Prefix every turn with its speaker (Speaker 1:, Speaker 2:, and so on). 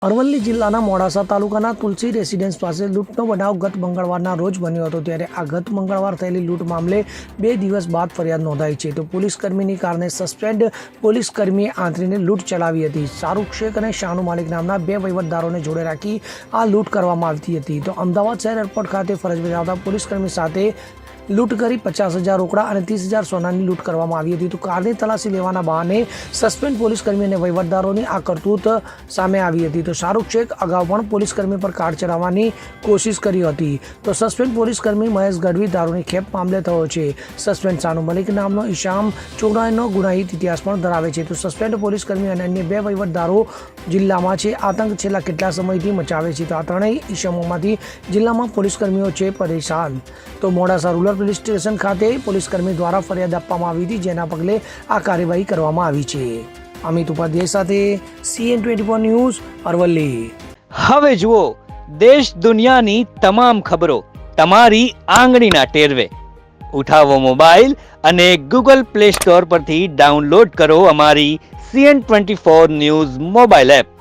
Speaker 1: અરવલ્લી જિલ્લાના મોડાસા તાલુકાના તુલસી રેસિડેન્સ પાસે લૂંટનો બનાવ ગત મંગળવારના રોજ બન્યો હતો। ત્યારે આ ગત મંગળવાર થયેલી લૂંટ મામલે 2 દિવસ બાદ ફરિયાદ નોંધાઈ છે। તો પોલીસકર્મીની કારને સસ્પેન્ડ પોલીસકર્મીએ આંતરીને લૂંટ ચલાવી હતી। શાહરૂખ શેખ અને શાનુ માલિક નામના 2 વહીવટદારોને જોડે રાખી આ લૂંટ કરવામાં આવી હતી। તો અમદાવાદ શહેર એરપોર્ટ ખાતે ફરજ બજાવતા પોલીસકર્મી સાથે લૂંટ કરી 50,000 રોકડા અને 30,000 સોનાની લૂંટ કરવામાં આવી હતી। તો કારની તલાશી લેવાના બહાને સસ્પેન્ડ પોલીસકર્મી અને વહીવટદારોની આ કરતૂત સામે આવી હતી। તો શાહરૂખ શેખ અગાઉ પણ પોલીસકર્મી પર કાર ચલાવવાની કોશિશ કરી હતી। તો સસ્પેન્ડ પોલીસકર્મી મહેશ ગઢવી દારૂની ખેપ મામલે થયો છે। સસ્પેન્ડ શાનુ મલિક નામનો ઈશામ ચોગડાઈનો ગુનાહિત ઇતિહાસ પણ ધરાવે છે। તો સસ્પેન્ડ પોલીસકર્મી અને અન્ય 2 વહીવટદારો જિલ્લામાં છે આતંક છેલ્લા કેટલા સમયથી મચાવે છે। તો આ ત્રણેય ઈસમોમાંથી જિલ્લામાં પોલીસકર્મીઓ છે પરેશાન। તો મોડાસા રૂરલ પોલીસ સ્ટેશન ખાતે પોલીસકર્મી દ્વારા ફરિયાદ આપવામાં આવી હતી, જેના પગલે આ કાર્યવાહી કરવામાં આવી છે। અમિત ઉપાધ્યાય સાથે CN24 ન્યૂઝ અરવલ્લી।
Speaker 2: હવે જુઓ દેશ દુનિયાની તમામ ખબરો તમારી આંગળીના ટેરવે। ઉઠાવો મોબાઈલ અને Google Play Store પરથી ડાઉનલોડ કરો અમારી CN24 ન્યૂઝ મોબાઈલ એપ।